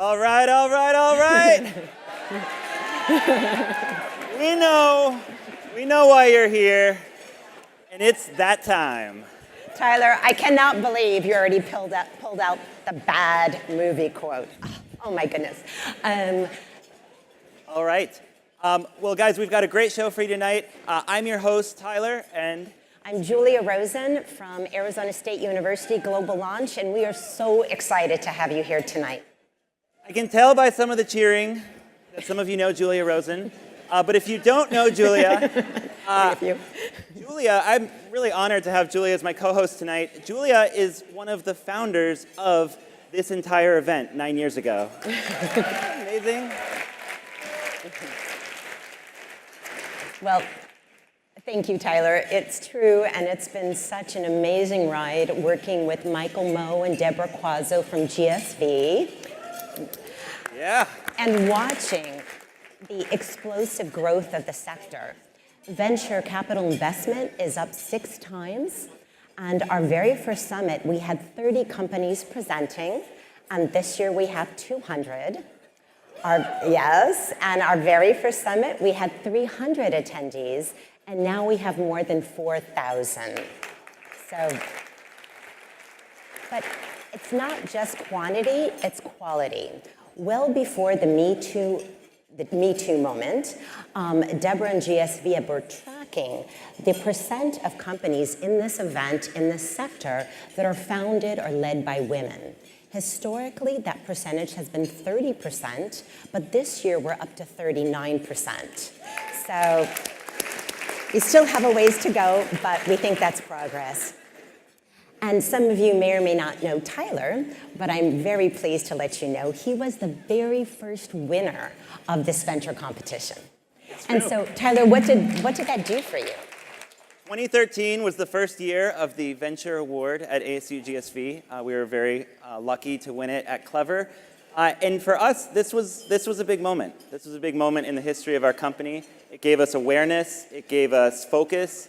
All right, all right, all right. We know why you're here, and it's that time. Tyler, I cannot believe you already pulled out the bad movie quote. Oh my goodness. All right. Well, guys, we've got a great show for you tonight. I'm your host, Tyler, and I'm Julia Rosen from Arizona State University Global Launch, and we are so excited to have you here tonight. I can tell by some of the cheering that some of you know Julia Rosen. But if you don't know Julia, Julia, I'm really honored to have Julia as my co-host tonight. Julia is one of the founders of this entire event 9 years ago. Amazing. Well, thank you, Tyler. It's true, and it's been such an amazing ride working with Michael Moe and Deborah Quazzo from GSV. Yeah. And watching the explosive growth of the sector. Venture capital investment is up 6 times. And our very first summit, we had 30 companies presenting. And this year we have 200. And our very first summit, we had 300 attendees. And now we have more than 4,000. But it's not just quantity, it's quality. Well before the Me Too moment, Deborah and GSV were tracking the percent of companies in this event, in this sector, that are founded or led by women. Historically, that percentage has been 30%, but this year we're up to 39%. So we still have a ways to go, but we think that's progress. And some of you may or may not know Tyler, but I'm very pleased to let you know he was the very first winner of this venture competition. And so, Tyler, what did that do for you? 2013 was the first year of the Venture Award at ASU GSV. We were very lucky to win it at Clever. And for us, this was a big moment. This was a big moment in the history of our company. It gave us awareness. It gave us focus.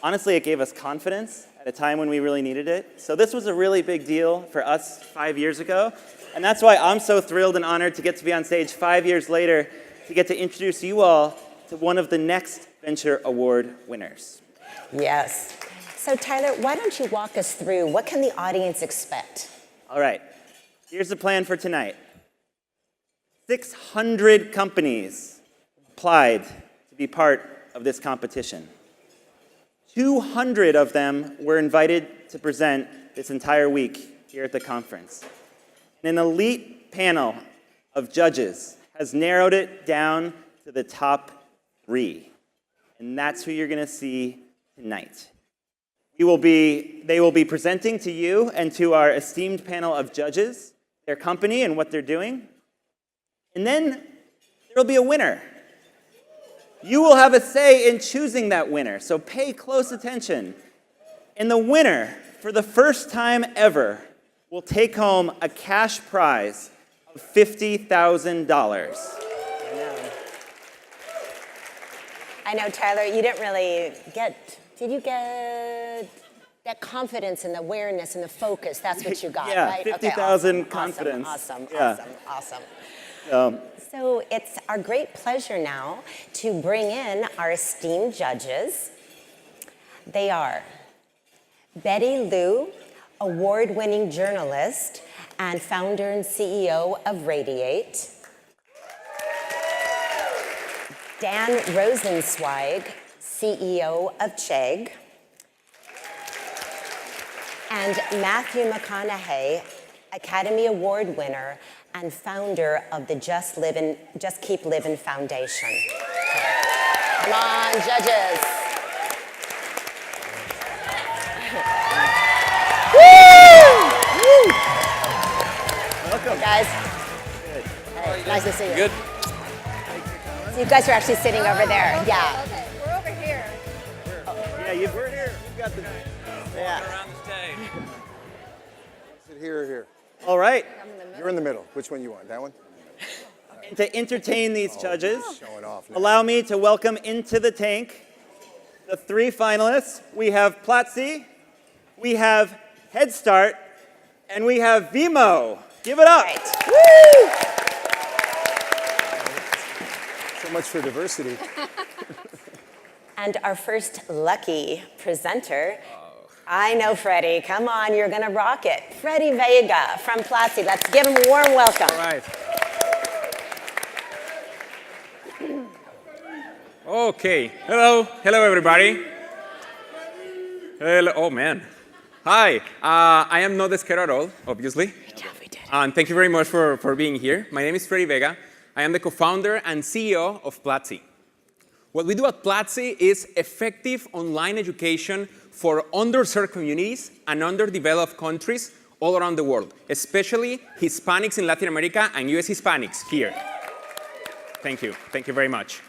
Honestly, it gave us confidence at a time when we really needed it. So this was a really big deal for us 5 years ago. And that's why I'm so thrilled and honored to get to be on stage 5 years later to get to introduce you all to one of the next Venture Award winners. Yes. So Tyler, why don't you walk us through what can the audience expect? All right. Here's the plan for tonight. 600 companies applied to be part of this competition. 200 of them were invited to present this entire week here at the conference. And an elite panel of judges has narrowed it down to the top 3. And that's who you're going to see tonight. They will be presenting to you and to our esteemed panel of judges their company and what they're doing. And then there will be a winner. You will have a say in choosing that winner, so pay close attention. And the winner, for the first time ever, will take home a cash prize of $50,000. I know, Tyler, you didn't really did you get that confidence and the awareness and the focus? That's what you got, right? 50,000 confidence. Awesome. So it's our great pleasure now to bring in our esteemed judges. They are Betty Liu, award-winning journalist and founder and CEO of Radiate. Dan Rosensweig, CEO of Chegg. And Matthew McConaughey, Academy Award winner and founder of the Just Keep Livin' Foundation. Come on, judges. Woo! Welcome. Hey guys. Good. Hey, nice to see you. Good. So you guys are actually sitting over there. Yeah. Okay, we're over here. Yeah, we're here. You've got the... Walking around the stage. Sit here or here? All right. You're in the middle. Which one you want? That one? And to entertain these judges, Showing off now. allow me to welcome into the tank the 3 finalists. We have Platzi, we have Head Start, and we have Vimo. Give it up. Right. Woo! So much for diversity. And our first lucky presenter, I know Freddie, come on, you're gonna rock it. Freddie Vega from Platzi, let's give him a warm welcome. All right. Okay, hello everybody. Hello, oh man. Hi, I am not scared at all, obviously. And thank you very much for being here. My name is Freddie Vega. I am the co-founder and CEO of Platzi. What we do at Platzi is effective online education for underserved communities and underdeveloped countries all around the world, especially Hispanics in Latin America and US Hispanics here. Thank you very much.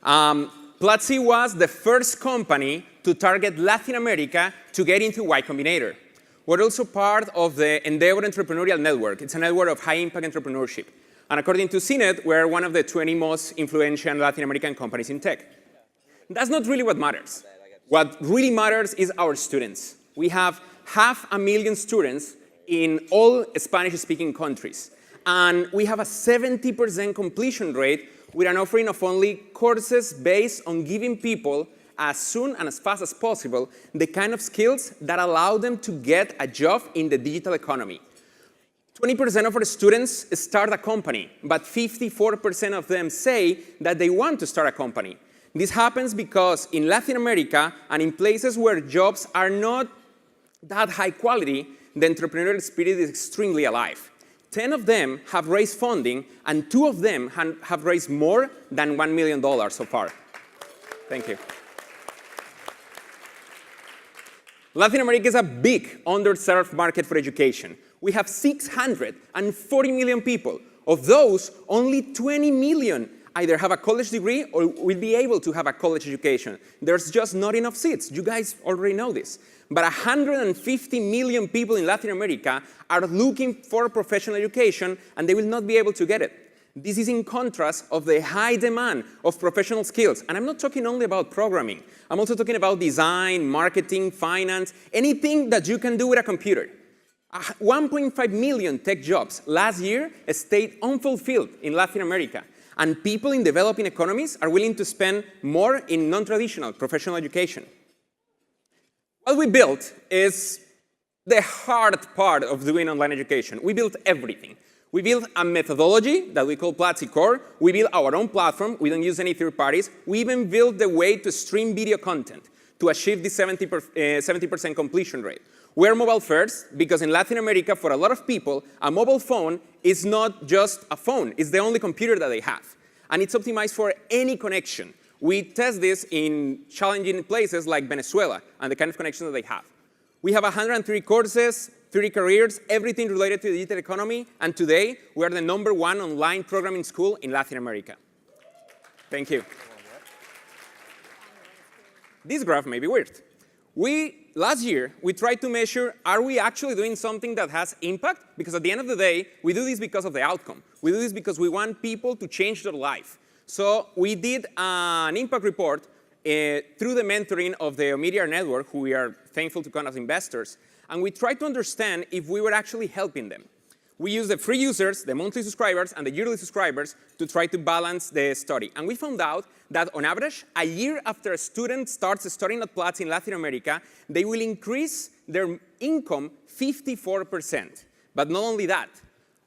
Platzi was the first company to target Latin America to get into Y Combinator. We're also part of the Endeavor Entrepreneurial Network. It's a network of high-impact entrepreneurship. And according to CNET, we're one of the 20 most influential Latin American companies in tech. That's not really what matters. What really matters is our students. We have 500,000 students in all Spanish-speaking countries. And we have a 70% completion rate with an offering of only courses based on giving people as soon and as fast as possible the kind of skills that allow them to get a job in the digital economy. 20% of our students start a company, but 54% of them say that they want to start a company. This happens because in Latin America and in places where jobs are not that high quality, the entrepreneurial spirit is extremely alive. 10 of them have raised funding, and 2 of them have raised more than $1 million so far. Thank you. Latin America is a big underserved market for education. We have 640 million people. Of those, only 20 million either have a college degree or will be able to have a college education. There's just not enough seats. You guys already know this. But 150 million people in Latin America are looking for professional education, and they will not be able to get it. This is in contrast of the high demand of professional skills. And I'm not talking only about programming. I'm also talking about design, marketing, finance, anything that you can do with a computer. 1.5 million tech jobs last year stayed unfulfilled in Latin America. And people in developing economies are willing to spend more in non-traditional professional education. What we built is the hard part of doing online education. We built everything. We built a methodology that we call Platzi Core. We built our own platform. We don't use any third parties. We even built the way to stream video content to achieve the 70% completion rate. We're mobile first because in Latin America, for a lot of people, a mobile phone is not just a phone. It's the only computer that they have. And it's optimized for any connection. We test this in challenging places like Venezuela and the kind of connection that they have. We have 103 courses, 30 careers, everything related to the digital economy. And today, we are the #1 online programming school in Latin America. Thank you. This graph may be weird. Last year, we tried to measure, are we actually doing something that has impact? Because at the end of the day, we do this because of the outcome. We do this because we want people to change their life. So we did an impact report through the mentoring of the Media Network, who we are thankful to count as investors. And we tried to understand if we were actually helping them. We used the free users, the monthly subscribers, and the yearly subscribers to try to balance the study. And we found out that on average, a year after a student starts studying at Platzi in Latin America, they will increase their income 54%. But not only that,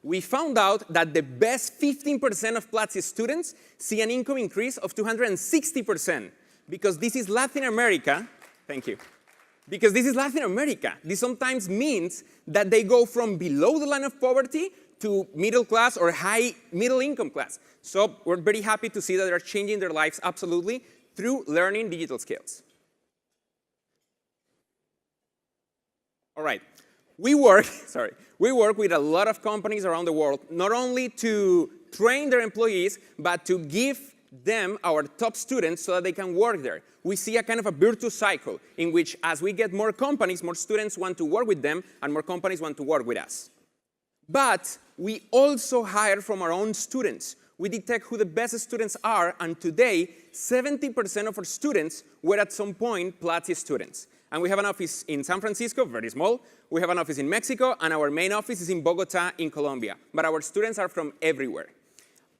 we found out that the best 15% of Platzi students see an income increase of 260%. Because this is Latin America. Thank you. Because this is Latin America. This sometimes means that they go from below the line of poverty to middle class or high middle income class. So we're very happy to see that they're changing their lives absolutely through learning digital skills. All right. We work with a lot of companies around the world, not only to train their employees, but to give them our top students so that they can work there. We see a kind of a virtuous cycle in which as we get more companies, more students want to work with them, and more companies want to work with us. But we also hire from our own students. We detect who the best students are, and today, 70% of our students were at some point Platzi students. And we have an office in San Francisco, very small. We have an office in Mexico, and our main office is in Bogota, in Colombia. But our students are from everywhere.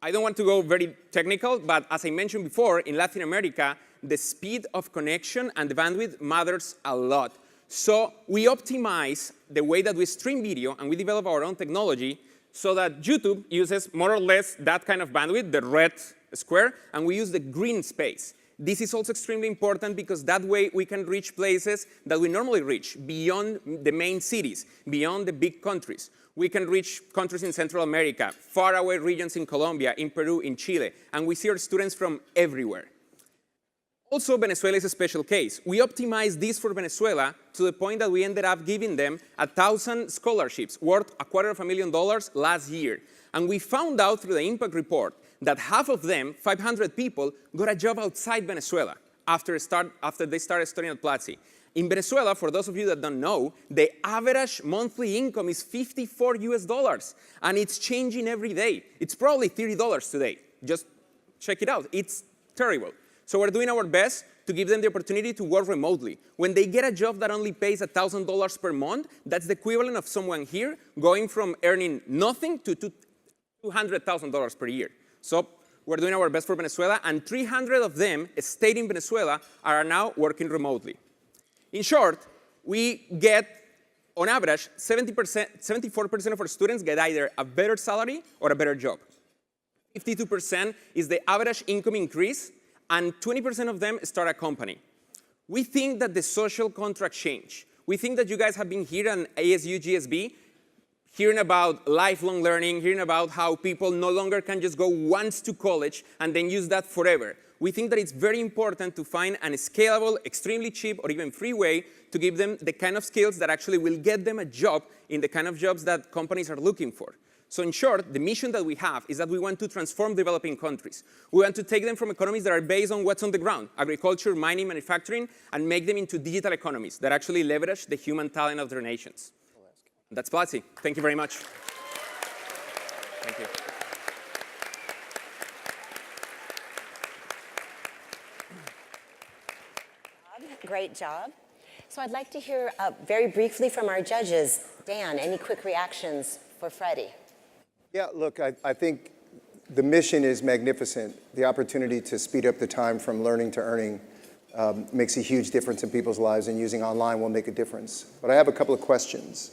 I don't want to go very technical, but as I mentioned before, in Latin America, the speed of connection and the bandwidth matters a lot. So we optimize the way that we stream video, and we develop our own technology so that YouTube uses more or less that kind of bandwidth, the red square, and we use the green space. This is also extremely important because that way we can reach places that we normally reach, beyond the main cities, beyond the big countries. We can reach countries in Central America, faraway regions in Colombia, in Peru, in Chile, and we see our students from everywhere. Also, Venezuela is a special case. We optimized this for Venezuela to the point that we ended up giving them 1,000 scholarships worth $250,000 last year. And we found out through the impact report that half of them, 500 people, got a job outside Venezuela after they started studying at Platzi. In Venezuela, for those of you that don't know, the average monthly income is $54 US, and it's changing every day. It's probably $30 today. Just check it out. It's terrible. So we're doing our best to give them the opportunity to work remotely. When they get a job that only pays $1,000 per month, that's the equivalent of someone here going from earning nothing to $200,000 per year. So we're doing our best for Venezuela, and 300 of them stayed in Venezuela are now working remotely. In short, we get, on average, 74% of our students get either a better salary or a better job. 52% is the average income increase, and 20% of them start a company. We think that the social contract changed. We think that you guys have been here on ASU GSV, hearing about lifelong learning, hearing about how people no longer can just go once to college and then use that forever. We think that it's very important to find a scalable, extremely cheap, or even free way to give them the kind of skills that actually will get them a job in the kind of jobs that companies are looking for. So in short, the mission that we have is that we want to transform developing countries. We want to take them from economies that are based on what's on the ground, agriculture, mining, manufacturing, and make them into digital economies that actually leverage the human talent of their nations. That's Platzi. Thank you very much. Thank you. Great job. So I'd like to hear very briefly from our judges. Dan, any quick reactions for Freddie? Yeah, look, I think the mission is magnificent. The opportunity to speed up the time from learning to earning makes a huge difference in people's lives, and using online will make a difference. But I have a couple of questions.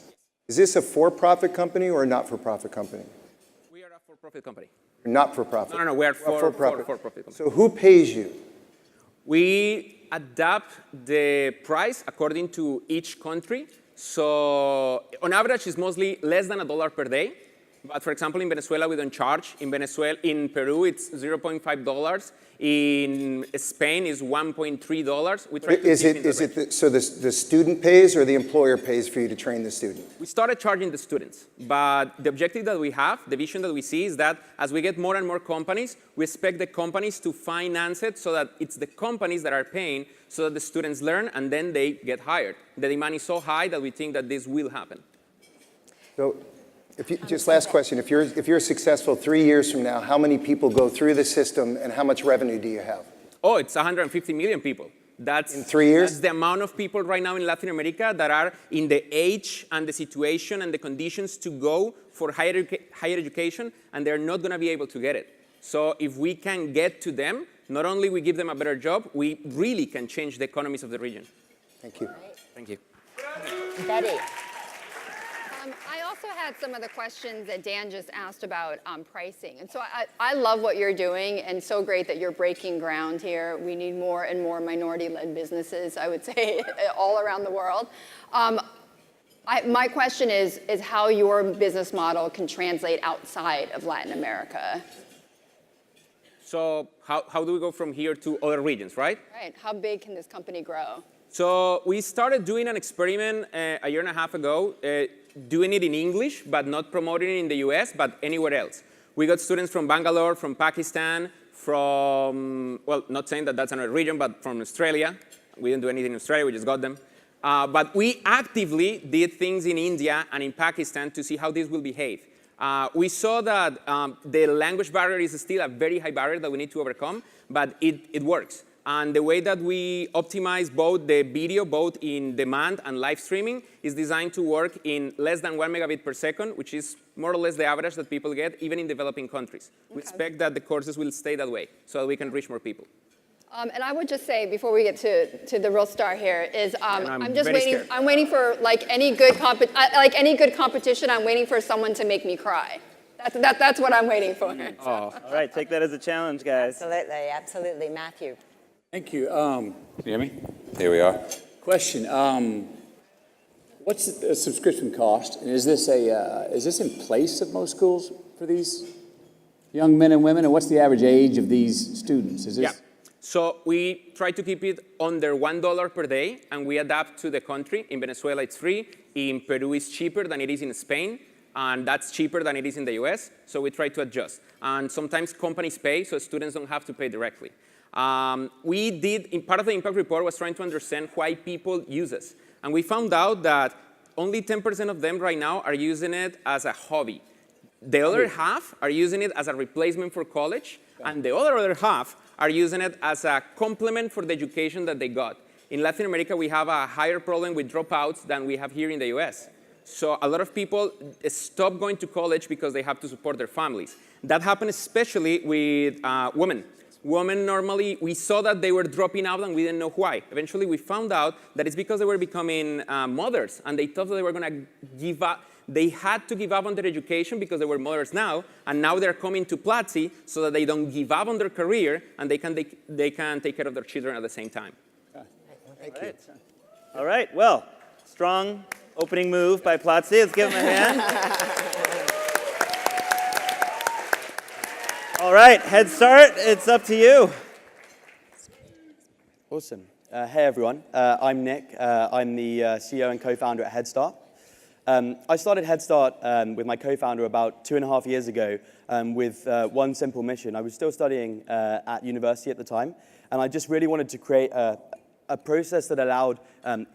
Is this a for-profit company or a not-for-profit company? We are a for-profit company. Not-for-profit? No, we are for-profit company. So who pays you? We adapt the price according to each country. So on average, it's mostly less than $1 per day. But for example, in Venezuela, we don't charge. In in Peru, it's $0.5. In Spain, it's $1.3. We try to so the student pays or the employer pays for you to train the student? We started charging the students. But the objective that we have, the vision that we see, is that as we get more and more companies, we expect the companies to finance it so that it's the companies that are paying so that the students learn and then they get hired. The demand is so high that we think that this will happen. So, just last question, if you're successful 3 years from now, how many people go through the system and how much revenue do you have? Oh, it's 150 million people. That's in 3 years? That's the amount of people right now in Latin America that are in the age and the situation and the conditions to go for higher education, and they're not going to be able to get it. So if we can get to them, not only we give them a better job, we really can change the economies of the region. Thank you. Right. Thank you. Betty. I also had some of the questions that Dan just asked about pricing. And so I love what you're doing, and so great that you're breaking ground here. We need more and more minority-led businesses, I would say, all around the world. My question is how your business model can translate outside of Latin America. So how do we go from here to other regions, right? Right. How big can this company grow? So we started doing an experiment a year and a half ago, doing it in English, but not promoting it in the US, but anywhere else. We got students from Bangalore, from Pakistan, from, well, not saying that that's another region, but from Australia. We didn't do anything in Australia, we just got them. But we actively did things in India and in Pakistan to see how this will behave. We saw that the language barrier is still a very high barrier that we need to overcome, but it works. And the way that we optimize both the video, both in demand and live streaming, is designed to work in less than 1 megabit per second, which is more or less the average that people get, even in developing countries. We expect that the courses will stay that way, so that we can reach more people. And I would just say, before we get to the real star here, is I'm just very waiting. scared. I'm waiting for like any good competition. I'm waiting for someone to make me cry. That's what I'm waiting for. All right, take that as a challenge, guys. Absolutely, absolutely. Matthew. Thank you. Can you hear me? Here we are. Question. What's the subscription cost? And is this in place at most schools for these young men and women? And what's the average age of these students? Is this? Yeah. So we try to keep it under $1 per day, and we adapt to the country. In Venezuela, it's free. In Peru, it's cheaper than it is in Spain, and that's cheaper than it is in the US. So we try to adjust. And sometimes companies pay, so students don't have to pay directly. We did, in part of the impact report, was trying to understand why people use us. And we found out that only 10% of them right now are using it as a hobby. The other half are using it as a replacement for college, and the other half are using it as a complement for the education that they got. In Latin America, we have a higher problem with dropouts than we have here in the US. So a lot of people stop going to college because they have to support their families. That happened especially with women. Women normally, we saw that they were dropping out and we didn't know why. Eventually we found out that it's because they were becoming mothers, and they thought that they were gonna give up. They had to give up on their education because they were mothers now, and now they're coming to Platzi so that they don't give up on their career and they can take care of their children at the same time. Thank you. All right, well, strong opening move by Platzi. Let's give him a hand. All right, Head Start, it's up to you. Awesome. Hey, everyone. I'm Nick. I'm the CEO and co-founder at Head Start. I started Head Start with my co-founder about 2.5 years ago with one simple mission. I was still studying at university at the time, and I just really wanted to create a process that allowed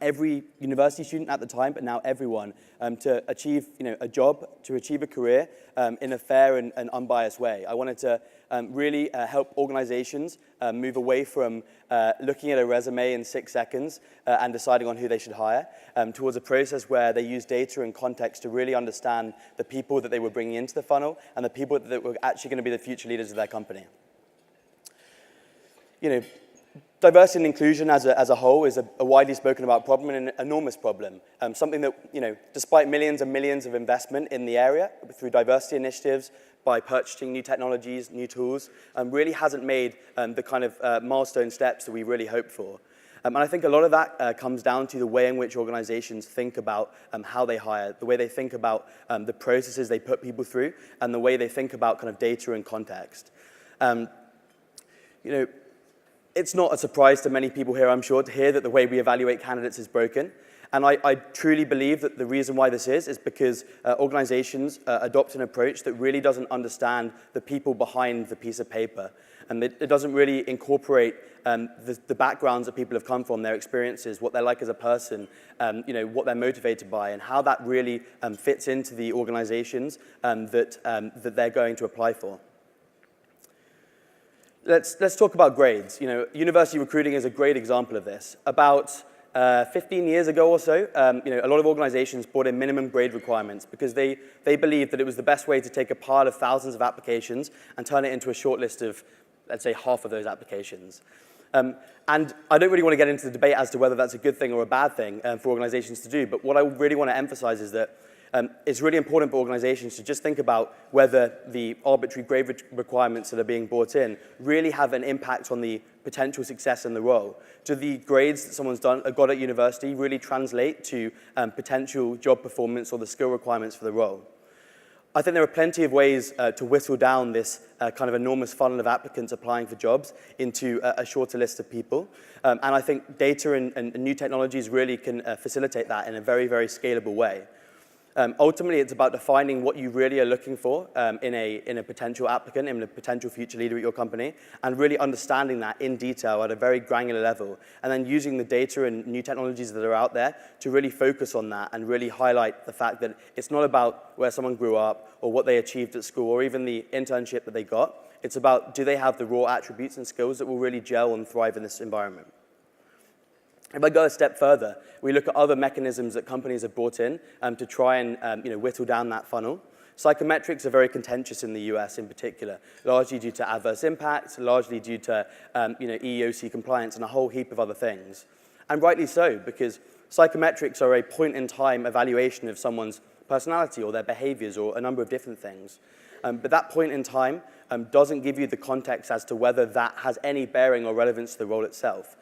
every university student at the time, but now everyone, to achieve a job, to achieve a career in a fair and unbiased way. I wanted to really help organizations move away from looking at a resume in 6 seconds and deciding on who they should hire, towards a process where they use data and context to really understand the people that they were bringing into the funnel and the people that were actually going to be the future leaders of their company. Diversity and inclusion as a whole is a widely spoken about problem and an enormous problem. Something that, despite millions and millions of investment in the area through diversity initiatives, by purchasing new technologies, new tools, really hasn't made the kind of milestone steps that we really hoped for. And I think a lot of that comes down to the way in which organizations think about how they hire, the way they think about the processes they put people through, and the way they think about kind of data and context. It's not a surprise to many people here, I'm sure, to hear that the way we evaluate candidates is broken. And I truly believe that the reason why this is because organizations adopt an approach that really doesn't understand the people behind the piece of paper. And it doesn't really incorporate the backgrounds that people have come from, their experiences, what they're like as a person, what they're motivated by, and how that really fits into the organizations that they're going to apply for. Let's talk about grades. University recruiting is a great example of this. About 15 years ago or so, a lot of organizations brought in minimum grade requirements because they believed that it was the best way to take a pile of thousands of applications and turn it into a short list of, let's say, half of those applications. And I don't really want to get into the debate as to whether that's a good thing or a bad thing for organizations to do, but what I really want to emphasize is that it's really important for organizations to just think about whether the arbitrary grade requirements that are being brought in really have an impact on the potential success in the role. Do the grades that someone's got at university really translate to potential job performance or the skill requirements for the role? I think there are plenty of ways to whittle down this kind of enormous funnel of applicants applying for jobs into a shorter list of people. And I think data and new technologies really can facilitate that in a very, very scalable way. Ultimately, it's about defining what you really are looking for in a potential applicant, in a potential future leader at your company, and really understanding that in detail at a very granular level, and then using the data and new technologies that are out there to really focus on that and really highlight the fact that it's not about where someone grew up or what they achieved at school or even the internship that they got. It's about, do they have the raw attributes and skills that will really gel and thrive in this environment? If I go a step further, we look at other mechanisms that companies have brought in to try and whittle down that funnel. Psychometrics are very contentious in the US in particular, largely due to adverse impacts, largely due to EEOC compliance and a whole heap of other things. And rightly so, because psychometrics are a point-in-time evaluation of someone's personality or their behaviors or a number of different things. But that point in time doesn't give you the context as to whether that has any bearing or relevance to the role itself.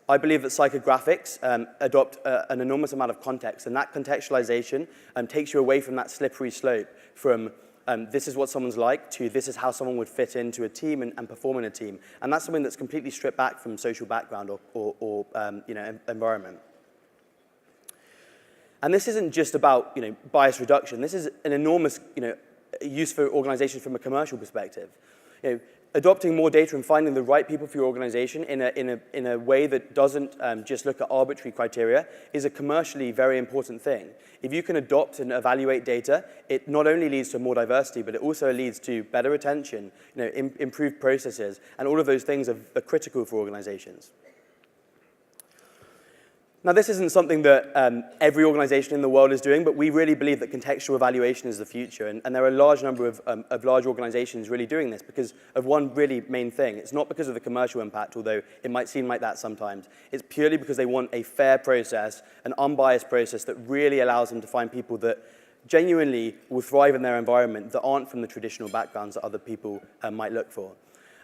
I believe that psychographics adopt an enormous amount of context, and that contextualization takes you away from that slippery slope from this is what someone's like to this is how someone would fit into a team and perform in a team. And that's something that's completely stripped back from social background or environment. And this isn't just about bias reduction. This is an enormous use for organizations from a commercial perspective. Adopting more data and finding the right people for your organization in a way that doesn't just look at arbitrary criteria is a commercially very important thing. If you can adopt and evaluate data, it not only leads to more diversity, but it also leads to better retention, improved processes, and all of those things are critical for organizations. Now, this isn't something that every organization in the world is doing, but we really believe that contextual evaluation is the future. And there are a large number of large organizations really doing this because of one really main thing. It's not because of the commercial impact, although it might seem like that sometimes. It's purely because they want a fair process, an unbiased process that really allows them to find people that genuinely will thrive in their environment that aren't from the traditional backgrounds that other people might look for.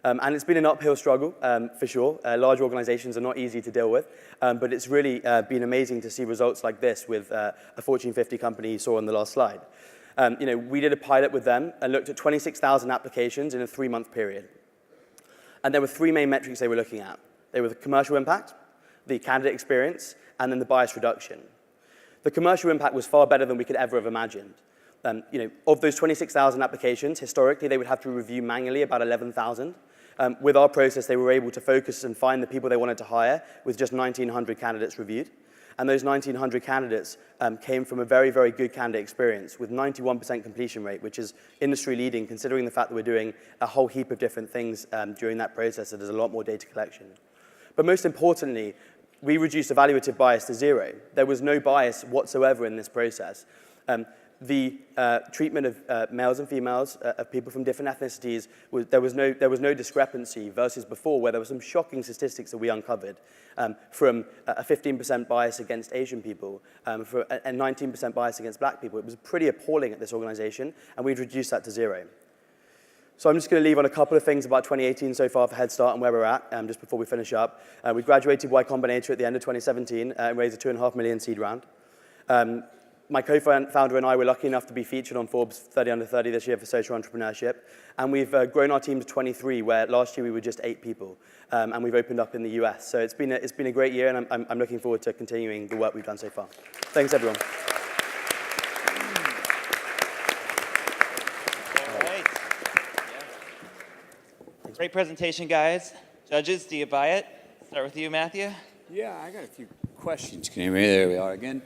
And it's been an uphill struggle, for sure. Large organizations are not easy to deal with, but it's really been amazing to see results like this with a Fortune 50 company you saw on the last slide. We did a pilot with them and looked at 26,000 applications in a 3-month period. And there were 3 main metrics they were looking at. They were the commercial impact, the candidate experience, and then the bias reduction. The commercial impact was far better than we could ever have imagined. Of those 26,000 applications, historically, they would have to review manually about 11,000. With our process, they were able to focus and find the people they wanted to hire with just 1,900 candidates reviewed. And those 1,900 candidates came from a very, very good candidate experience with 91% completion rate, which is industry-leading considering the fact that we're doing a whole heap of different things during that process, so there's a lot more data collection. But most importantly, we reduced evaluative bias to 0. There was no bias whatsoever in this process. The treatment of males and females, of people from different ethnicities, there was no discrepancy versus before, where there were some shocking statistics that we uncovered from a 15% bias against Asian people, for a 19% bias against black people. It was pretty appalling at this organization, and we've reduced that to 0. So I'm just going to leave on a couple of things about 2018 so far for Head Start and where we're at, just before we finish up. We graduated Y Combinator at the end of 2017 and raised a $2.5 million seed round. My co-founder and I were lucky enough to be featured on Forbes 30 Under 30 this year for social entrepreneurship. And we've grown our team to 23, where last year we were just 8 people. And we've opened up in the US. So it's been a great year, and I'm looking forward to continuing the work we've done so far. Thanks, everyone. All right. Great presentation, guys. Judges, do you buy it? Start with you, Matthew. Yeah, I got a few questions. Can you hear me? There we are again.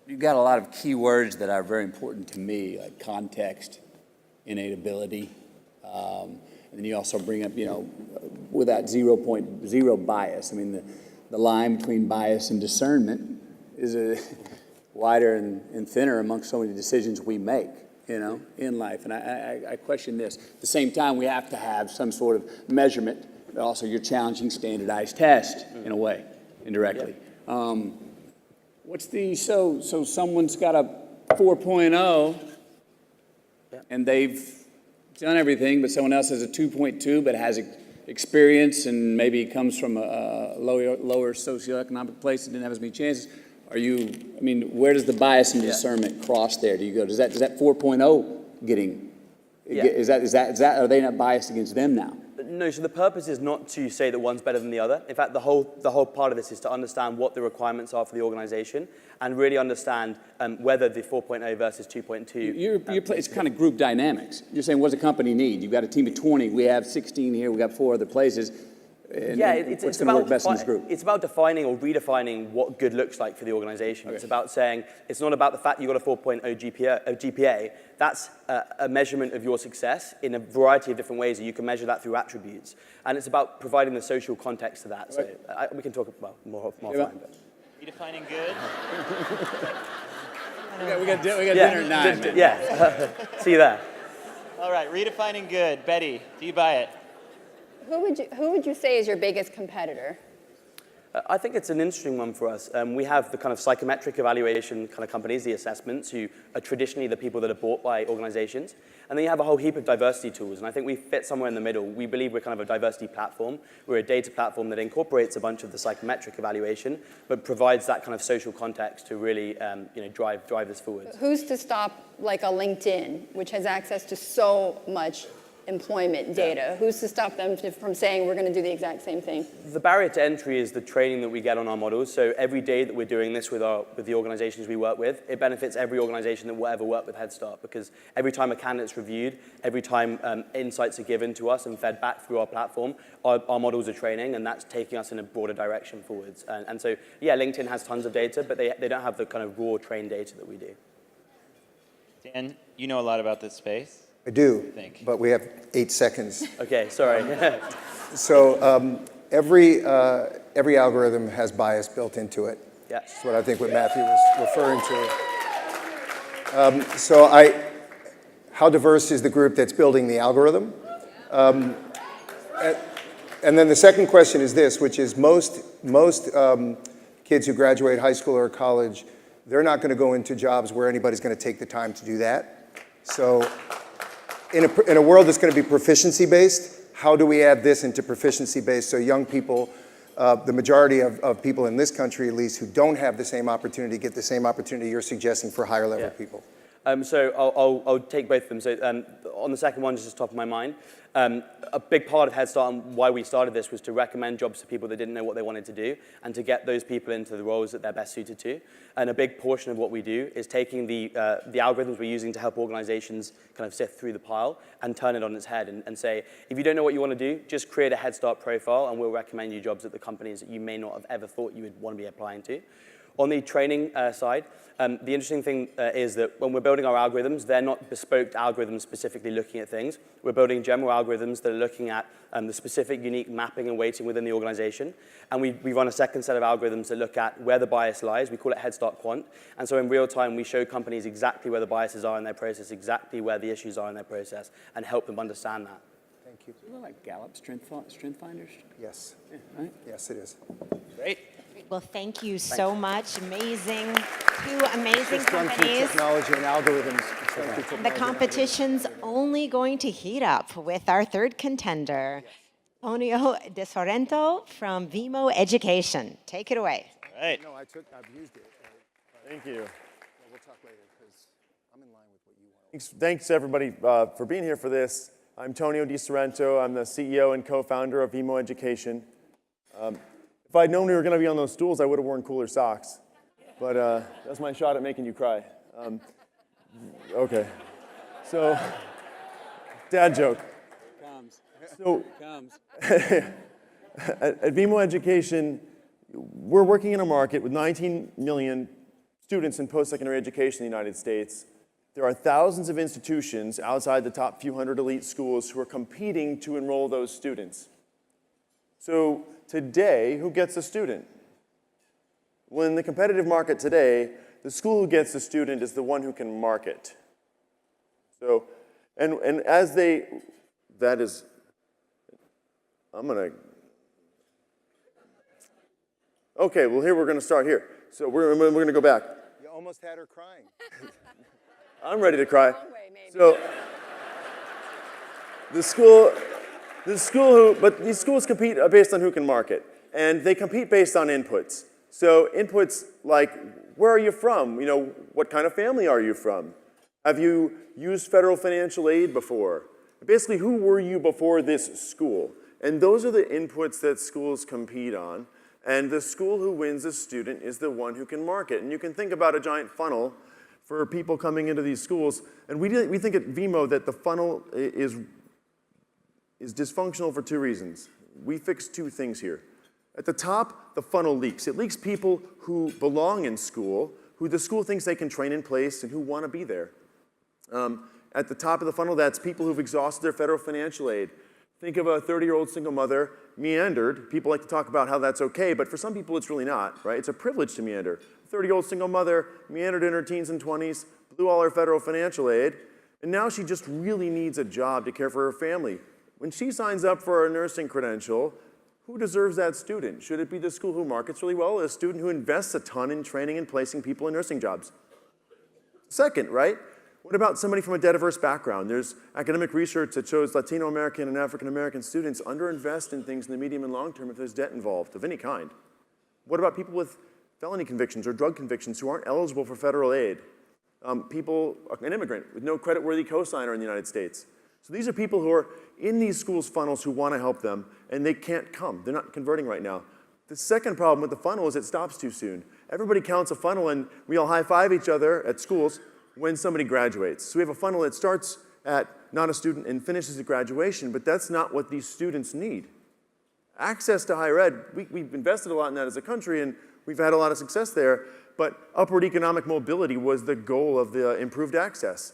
You've got a lot of key words that are very important to me, like context, innate ability. And then you also bring up, with that 0.0 bias. I mean, the line between bias and discernment is wider and thinner amongst so many decisions we make, in life. And I question this. At the same time, we have to have some sort of measurement. Also, you're challenging standardized tests in a way, indirectly. Yep. So someone's got a 4.0 and they've done everything, but someone else has a 2.2 but has experience and maybe comes from a lower socioeconomic place and didn't have as many chances. Where does the bias and discernment cross there? Do you go, does that 4.0 getting, are they not biased against them now? No, so the purpose is not to say that one's better than the other. In fact, the whole part of this is to understand what the requirements are for the organization and really understand whether the 4.0 versus 2.2. It's kind of group dynamics. You're saying, what does a company need? You've got a team of 20. We have 16 here. We got 4 other places. What's going to work best in this group? It's about defining or redefining what good looks like for the organization. Okay. It's about saying, it's not about the fact that you got a 4.0 GPA. That's a measurement of your success in a variety of different ways, and you can measure that through attributes. And it's about providing the social context to that. So we can talk about more offline. But. Redefining good. we got dinner at 9. Yeah. See you there. All right, redefining good. Betty, do you buy it? Who would you say is your biggest competitor? I think it's an interesting one for us. We have the kind of psychometric evaluation kind of companies, the assessments, who are traditionally the people that are bought by organizations. And then you have a whole heap of diversity tools. And I think we fit somewhere in the middle. We believe we're kind of a diversity platform. We're a data platform that incorporates a bunch of the psychometric evaluation, but provides that kind of social context to really drive this forward. Who's to stop like a LinkedIn, which has access to so much employment data? Who's to stop them from saying we're going to do the exact same thing? The barrier to entry is the training that we get on our models. So every day that we're doing this with the organizations we work with, it benefits every organization that will ever work with Head Start, because every time a candidate's reviewed, every time insights are given to us and fed back through our platform, our models are training, and that's taking us in a broader direction forwards. And so, yeah, LinkedIn has tons of data, but they don't have the kind of raw trained data that we do. Dan, you know a lot about this space. I do, but we have 8 seconds. Okay, sorry. So every algorithm has bias built into it. Yeah. That's what I think what Matthew was referring to. How diverse is the group that's building the algorithm? And then the second question is this, which is most kids who graduate high school or college, they're not going to go into jobs where anybody's going to take the time to do that. So in a world that's going to be proficiency-based, how do we add this into proficiency-based so young people, the majority of people in this country at least, who don't have the same opportunity, get the same opportunity you're suggesting for higher level people? So I'll take both of them. So on the second one, just top of my mind, a big part of Head Start and why we started this was to recommend jobs to people that didn't know what they wanted to do and to get those people into the roles that they're best suited to. And a big portion of what we do is taking the algorithms we're using to help organizations kind of sift through the pile and turn it on its head and say, if you don't know what you want to do, just create a Head Start profile and we'll recommend you jobs at the companies that you may not have ever thought you would want to be applying to. On the training side, the interesting thing is that when we're building our algorithms, they're not bespoke algorithms specifically looking at things. We're building general algorithms that are looking at the specific unique mapping and weighting within the organization. And we run a second set of algorithms that look at where the bias lies. We call it Head Start Quant. And so in real time, we show companies exactly where the biases are in their process, exactly where the issues are in their process, and help them understand that. Thank you. Is it like Gallup Strength Finders? Yes. Yeah, right? Yes, it is. Great. Well, thank you so much. Amazing, 2 amazing Just done through companies. technology and algorithms. The competition's only going to heat up with our third contender, Antonio De Sorrento from Vimo Education. Take it away. All right. No, I've used it. Thank you. We'll talk later because I'm in line with what you want. Thanks everybody for being here for this. I'm Antonio De Sorrento. I'm the CEO and co-founder of Vimo Education. If I'd known we were going to be on those stools, I would have worn cooler socks. But that's my shot at making you cry. Okay. So, dad joke. Comes. At Vimo Education, we're working in a market with 19 million students in post-secondary education in the United States. There are thousands of institutions outside the top few hundred elite schools who are competing to enroll those students. So today, who gets a student? Well, in the competitive market today, the school who gets the student is the one who can market. So, and as they, that is, okay, well here we're going to start here. So we're going to go back. You almost had her crying. I'm ready to cry. Wrong way, maybe. So but these schools compete based on who can market, and they compete based on inputs. So inputs like, where are you from? You know, what kind of family are you from? Have you used federal financial aid before? Basically, who were you before this school? And those are the inputs that schools compete on. And the school who wins a student is the one who can market. And you can think about a giant funnel for people coming into these schools. And we think at VMO that the funnel is dysfunctional for two reasons. We fixed two things here. At the top, the funnel leaks. It leaks people who belong in school, who the school thinks they can train in place, and who want to be there. At the top of the funnel, that's people who've exhausted their federal financial aid. Think of a 30-year-old single mother, meandered. People like to talk about how that's okay, but for some people it's really not, right? It's a privilege to meander. A 30-year-old single mother meandered in her teens and 20s, blew all her federal financial aid, and now she just really needs a job to care for her family. When she signs up for a nursing credential, who deserves that student? Should it be the school who markets really well, or a student who invests a ton in training and placing people in nursing jobs? Second, right? What about somebody from a debt-averse background? There's academic research that shows Latino American and African American students underinvest in things in the medium and long term if there's debt involved of any kind. What about people with felony convictions or drug convictions who aren't eligible for federal aid? People, an immigrant with no credit-worthy cosigner in the United States. So these are people who are in these schools' funnels who want to help them, and they can't come. They're not converting right now. The second problem with the funnel is it stops too soon. Everybody counts a funnel, and we all high-five each other at schools when somebody graduates. So we have a funnel that starts at not a student and finishes at graduation, but that's not what these students need. Access to higher ed, we've invested a lot in that as a country, and we've had a lot of success there, but upward economic mobility was the goal of the improved access.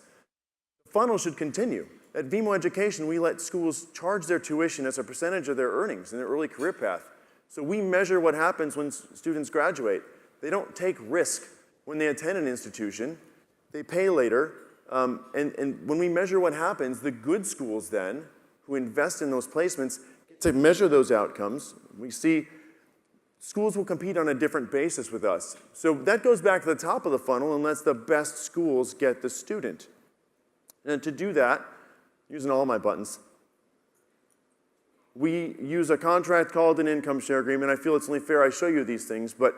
The funnel should continue. At VMO Education, we let schools charge their tuition as a percentage of their earnings in their early career path. So we measure what happens when students graduate. They don't take risk when they attend an institution. They pay later, and when we measure what happens, the good schools then, who invest in those placements, get to measure those outcomes. We see schools will compete on a different basis with us. So that goes back to the top of the funnel and lets the best schools get the student. And to do that, using all my buttons, we use a contract called an income share agreement. I feel it's only fair I show you these things, but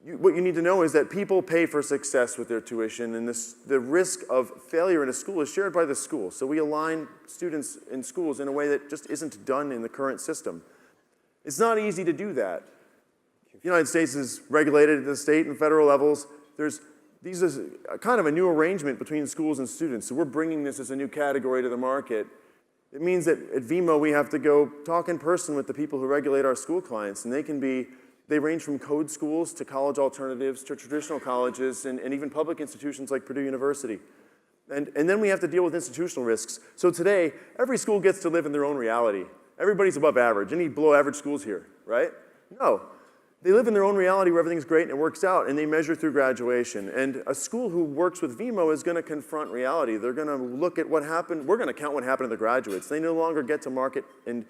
what you need to know is that people pay for success with their tuition, and the risk of failure in a school is shared by the school. So we align students in schools in a way that just isn't done in the current system. It's not easy to do that. The United States is regulated at the state and federal levels. These is a kind of a new arrangement between schools and students. So we're bringing this as a new category to the market. It means that at VMO we have to go talk in person with the people who regulate our school clients, and they range from code schools to college alternatives to traditional colleges and even public institutions like Purdue University. And then we have to deal with institutional risks. So today, every school gets to live in their own reality. Everybody's above average. Any below average schools here, right? No. They live in their own reality where everything's great and it works out, and they measure through graduation. And a school who works with VMO is going to confront reality. They're going to look at what happened. We're going to count what happened to the graduates. They no longer get to market and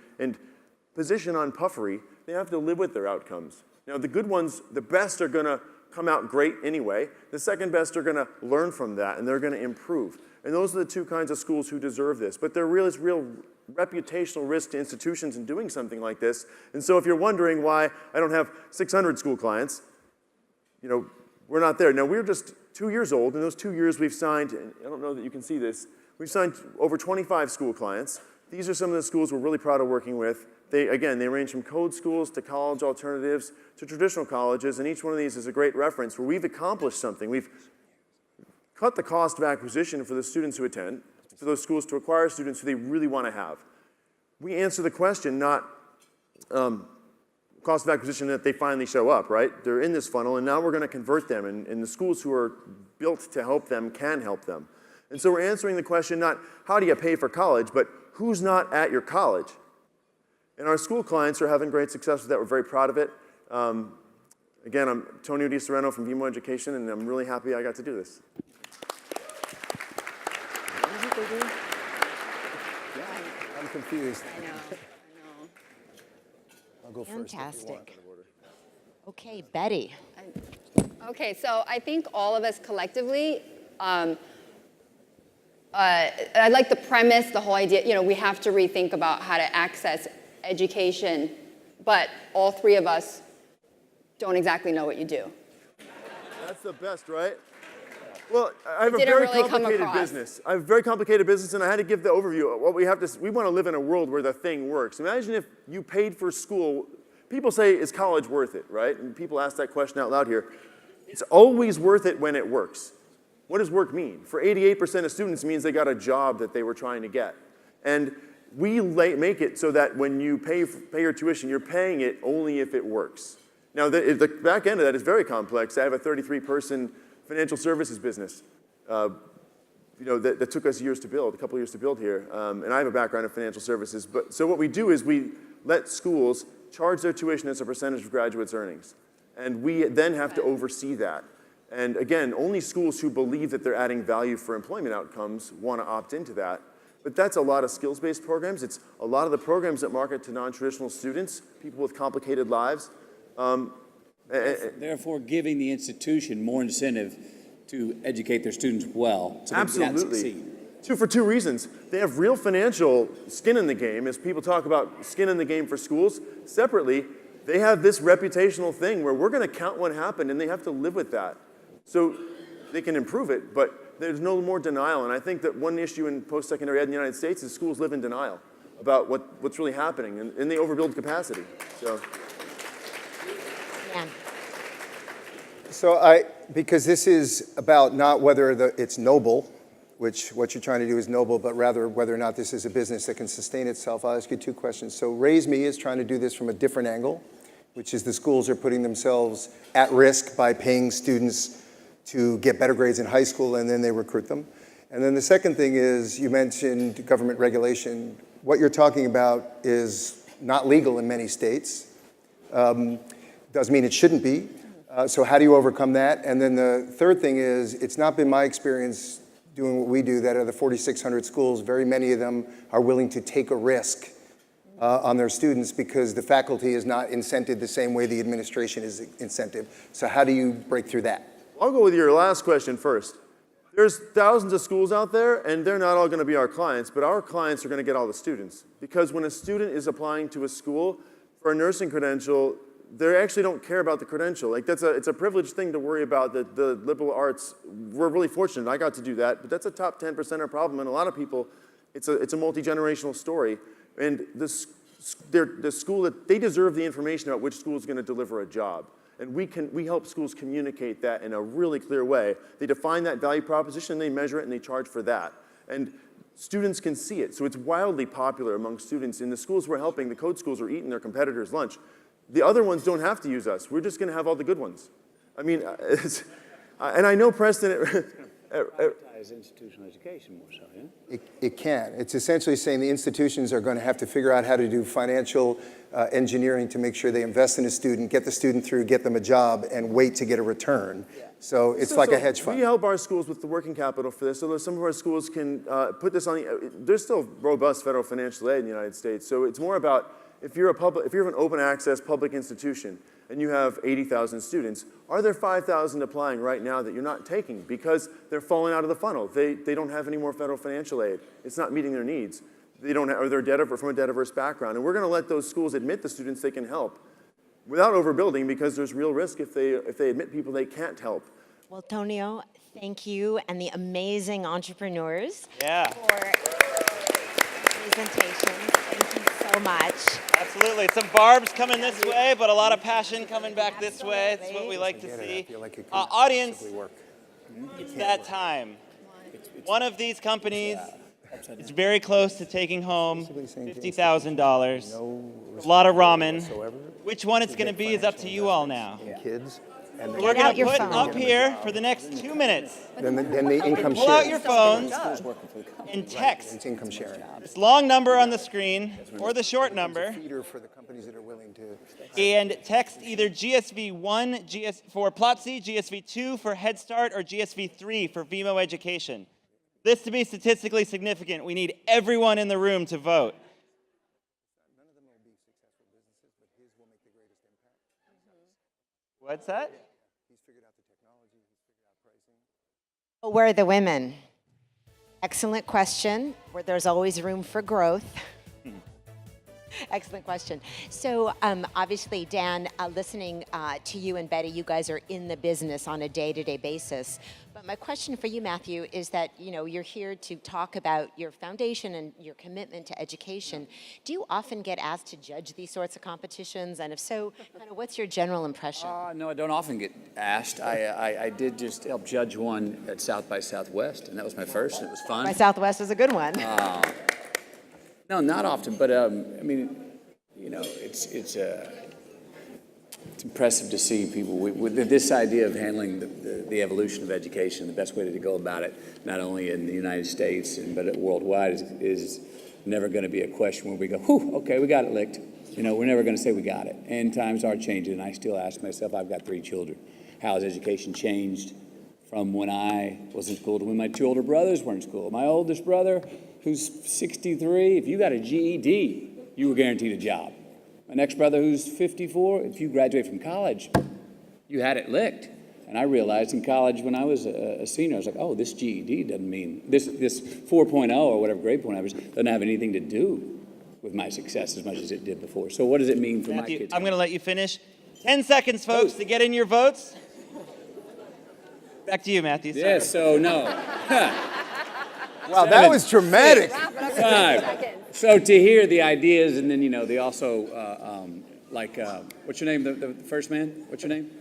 position on puffery. They have to live with their outcomes. Now, the good ones, the best, are going to come out great anyway. The second best are going to learn from that, and they're going to improve. And those are the two kinds of schools who deserve this. But there is real reputational risk to institutions in doing something like this. And so if you're wondering why I don't have 600 school clients, we're not there. Now, we're just 2 years old. In those 2 years, we've signed, and I don't know that you can see this, we've signed over 25 school clients. These are some of the schools we're really proud of working with. They range from code schools to college alternatives to traditional colleges, and each one of these is a great reference where we've accomplished something. We've cut the cost of acquisition for the students who attend, for those schools to acquire students who they really want to have. We answer the question, not cost of acquisition that they finally show up, right? They're in this funnel, and now we're going to convert them, and the schools who are built to help them can help them. And so we're answering the question not how do you pay for college, but who's not at your college? And our school clients are having great success with that. We're very proud of it. Again, I'm Tony Di Sereno from VMO Education, and I'm really happy I got to do this. Yeah, I'm confused. I know. I'll go first. Fantastic. Okay, Betty. Okay, so I think all of us collectively, I like the premise, the whole idea, we have to rethink about how to access education, but all three of us don't exactly know what you do. That's the best, right? Well, I have a didn't very really come complicated across. business. I have a very complicated business, and I had to give the overview. What we have to, we want to live in a world where the thing works. Imagine if you paid for school. People say, is college worth it, right? And people ask that question out loud here. It's always worth it when it works. What does work mean? For 88% of students, it means they got a job that they were trying to get. And we make it so that when you pay your tuition, you're paying it only if it works. Now, the back end of that is very complex. I have a 33-person financial services business, that took us years to build, a couple years to build here. And I have a background in financial services. So what we do is we let schools charge their tuition as a percentage of graduates' earnings. And we then have to oversee that. And again, only schools who believe that they're adding value for employment outcomes want to opt into that. But that's a lot of skills-based programs. It's a lot of the programs that market to non-traditional students, people with complicated lives. Therefore, giving the institution more incentive to educate their students well, so they can succeed. For two reasons. They have real financial skin in the game, as people talk about skin in the game for schools. Separately, they have this reputational thing where we're going to count what happened, and they have to live with that. So they can improve it, but there's no more denial. And I think that one issue in post-secondary ed in the United States is schools live in denial about what's really happening, and they overbuild capacity. Yeah. Because this is about not whether it's noble, which what you're trying to do is noble, but rather whether or not this is a business that can sustain itself. I'll ask you two questions. So Raise Me is trying to do this from a different angle, which is the schools are putting themselves at risk by paying students to get better grades in high school, and then they recruit them. And then the second thing is, you mentioned government regulation. What you're talking about is not legal in many states. Doesn't mean it shouldn't be. So how do you overcome that? And then the third thing is, it's not been my experience doing what we do that are the 4,600 schools. Very many of them are willing to take a risk on their students because the faculty is not incented the same way the administration is incented. So how do you break through that? I'll go with your last question first. There's thousands of schools out there, and they're not all going to be our clients, but our clients are going to get all the students. Because when a student is applying to a school for a nursing credential, they actually don't care about the credential. It's a privileged thing to worry about the liberal arts. We're really fortunate. I got to do that, but that's a top 10% problem. And a lot of people, it's a multi-generational story. And the school, they deserve the information about which school is going to deliver a job. And we help schools communicate that in a really clear way. They define that value proposition, they measure it, and they charge for that. And students can see it. So it's wildly popular among students. In the schools we're helping, the code schools are eating their competitors' lunch. The other ones don't have to use us. We're just going to have all the good ones. I mean, and I know Preston. Privatize institutional education more so, yeah? It can. It's essentially saying the institutions are going to have to figure out how to do financial engineering to make sure they invest in a student, get the student through, get them a job, and wait to get a return. Yeah. So it's like a hedge fund. We help our schools with the working capital for this, so some of our schools can put this on there's still robust federal financial aid in the United States, so it's more about if you're an open access public institution and you have 80,000 students, are there 5,000 applying right now that you're not taking because they're falling out of the funnel? They don't have any more federal financial aid. It's not meeting their needs. Or they're from a debt-averse background. And we're going to let those schools admit the students they can help without overbuilding because there's real risk if they admit people they can't help. Well, Tonio, thank you and the amazing entrepreneurs for presentation. Thank you so much. Absolutely. Some barbs coming this way, but a lot of passion coming back this way. It's what we like to see. Audience, it's that time. One of these companies is very close to taking home $50,000. A lot of ramen. Which one it's going to be is up to you all now. We're going to put up here for the next 2 minutes. Then the income Pull out your phones and text income sharing. this long number on the screen or the short number. For the companies that are willing to. And text either GSV1 for Platzi, GSV2 for Head Start, or GSV3 for Vimo Education. This to be statistically significant, we need everyone in the room to vote. None of them will be successful businesses, but his will make the greatest impact. What's that? He's figured out the technology, he's figured out pricing. Where are the women? Excellent question, where there's always room for growth. Excellent question. So obviously, Dan, listening to you and Betty, you guys are in the business on a day-to-day basis. But But my question for you, Matthew, is that, you know, you're here to talk about your foundation and your commitment to education. Do you often get asked to judge these sorts of competitions? And if so, kind of what's your general impression? No, I don't often get asked. I did just help judge one at South by Southwest, and that was my first, and it was fun. By Southwest is a good one. No, not often, but I mean, you know, it's impressive to see people with this idea of handling the evolution of education. The best way to go about it, not only in the United States but worldwide, is never going to be a question where we go, "Whew, okay, we got it licked." You know, we're never going to say we got it. And times are changing, and I still ask myself, I've got 3 children. How has education changed from when I was in school to when my 2 older brothers were in school? My oldest brother, who's 63, if you got a GED, you were guaranteed a job. My next brother, who's 54, if you graduate from college, you had it licked. And I realized in college when I was a senior, I was like, oh, this GED doesn't mean, this 4.0 or whatever grade point I was, doesn't have anything to do with my success as much as it did before. So what does it mean for Matthew, my kids? I'm going to let you finish. 10 seconds, folks, to get in your votes. Back to you, Matthew. Sorry. Yeah, so no. Wow, that was dramatic. Wrap it up in 10 seconds. So to hear the ideas, and then, you know, they also, what's your name, the first man? What's your name?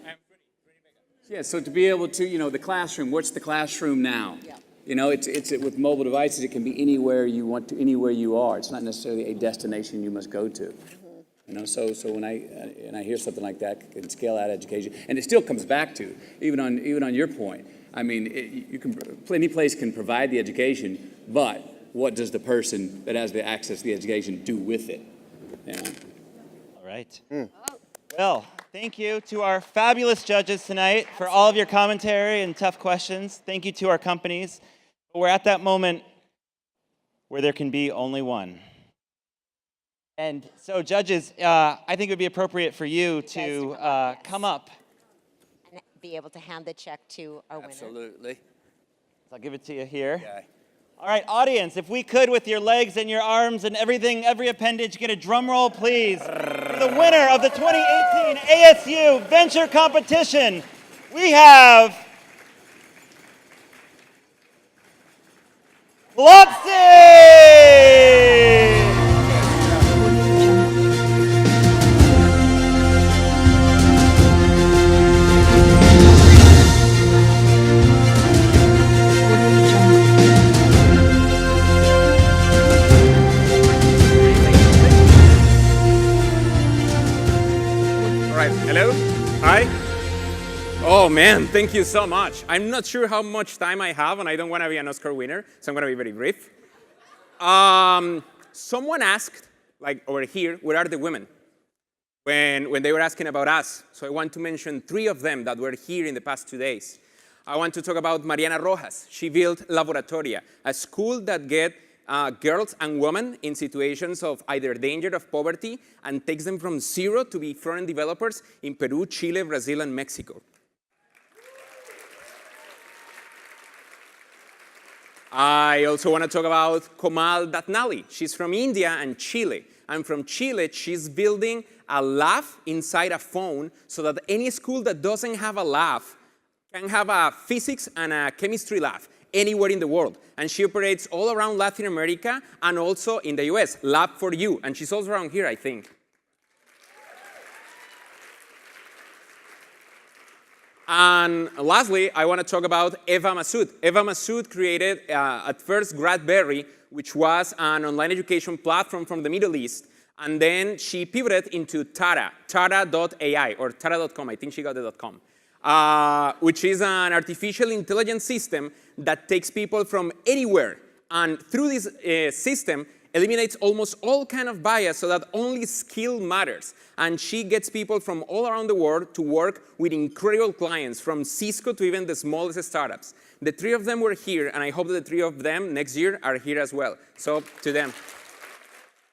Yeah, so to be able to, you know, the classroom, what's the classroom now? Yeah. You know, it's with mobile devices, it can be anywhere you want to, anywhere you are. It's not necessarily a destination you must go to. Mm-hmm. You know, so when I hear something like that, can scale out education, and it still comes back to, even on your point, I mean, any place can provide the education, but what does the person that has the access to the education do with it? You know? All right. Well, thank you to our fabulous judges tonight for all of your commentary and tough questions. Thank you to our companies. We're at that moment where there can be only one. And so, judges, I think it would be appropriate for you to come up. And be able to hand the check to our winner. Absolutely. So I'll give it to you here. Okay. All right, audience, if we could, with your legs and your arms and everything, every appendage, get a drum roll, please, for the winner of the 2018 ASU Venture Competition. We have Platzi! Hello? Hi? Oh man, thank you so much. I'm not sure how much time I have, and I don't want to be an Oscar winner, so I'm going to be very brief. Someone asked, like over here, where are the women? When they were asking about us. So I want to mention 3 of them that were here in the past 2 days. I want to talk about Mariana Rojas. She built Laboratoria, a school that gets girls and women in situations of either danger of poverty and takes them from 0 to be front-end developers in Peru, Chile, Brazil, and Mexico. I also want to talk about Komal Datnali. She's from India and Chile. And from Chile, she's building a lab inside a phone so that any school that doesn't have a lab can have a physics and a chemistry lab anywhere in the world. And she operates all around Latin America and also in the US, Lab for You. And she's also around here, I think. And lastly, I want to talk about Eva Massoud. Eva Massoud created at first Gradberry, which was an online education platform from the Middle East. And then she pivoted into Tara.ai or Tara.com. I think she got the .com. Which is an artificial intelligence system that takes people from anywhere. And through this system, eliminates almost all kind of bias so that only skill matters. And she gets people from all around the world to work with incredible clients, from Cisco to even the smallest startups. The 3 of them were here, and I hope that the 3 of them next year are here as well. So to them.